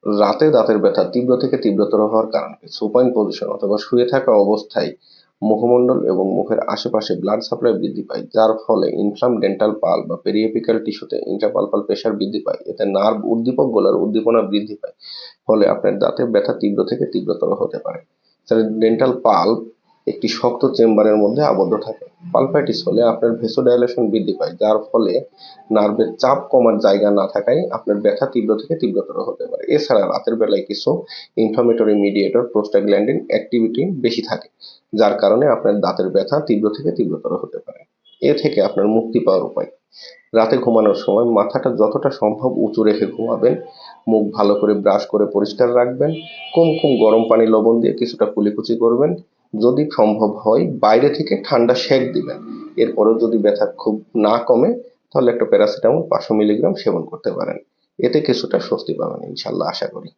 রাতে দাঁতের ব্যথা তীব্র থেকে তীব্রতর হওয়ার কারণ কি? সুপাইন পজিশন অথবা শুয়ে থাকা অবস্থায় মুখমণ্ডল এবং মুখের আশেপাশে ব্লাড সাপ্লাই বৃদ্ধি পায়, যার ফলে ইনফ্লাম ডেন্টাল পাল বা পেরিএপিক্যাল টিস্যুতে ইন্ট্রাপালপাল প্রেশার বৃদ্ধি পায়। এতে নার্ভ উদ্দীপকগুলোর উদ্দীপনা বৃদ্ধি পায়, ফলে আপনার দাঁতের ব্যথা তীব্র থেকে তীব্রতর হতে পারে। ডেন্টাল পাল্প একটি শক্ত চেম্বারের মধ্যে আবদ্ধ থাকে। পালপাইটিস হলে আপনার ভেসোডাইলেশন বৃদ্ধি পায়, যার ফলে নার্ভের চাপ কমার জায়গা না থাকায় আপনার ব্যথা তীব্র থেকে তীব্রতর হতে পারে। এছাড়া রাতের বেলায় কিছু ইনফ্লামেটরি মিডিয়েটর প্রোস্টাগ্ল্যান্ডিন অ্যাক্টিভিটি বেশি থাকে, যার কারণে আপনার দাঁতের ব্যথা তীব্র থেকে তীব্রতর হতে পারে। এ থেকে আপনার মুক্তি পাওয়ার উপায়: রাতে ঘুমানোর সময় মাথাটা যতটা সম্ভব উঁচু রেখে ঘুমাবেন, মুখ ভালো করে ব্রাশ করে পরিষ্কার রাখবেন, কুমকুম গরম পানি লবণ দিয়ে কিছুটা কুলিকুচি করবেন, যদি সম্ভব হয় বাইরে থেকে ঠান্ডা সেক দিবেন। এরপরেও যদি ব্যথা খুব না কমে, তাহলে একটা প্যারাসিটামল 500 মিলিগ্রাম সেবন করতে পারেন। এতে কিছুটা স্বস্তি পাবেন ইনশাল্লাহ, আশা করি।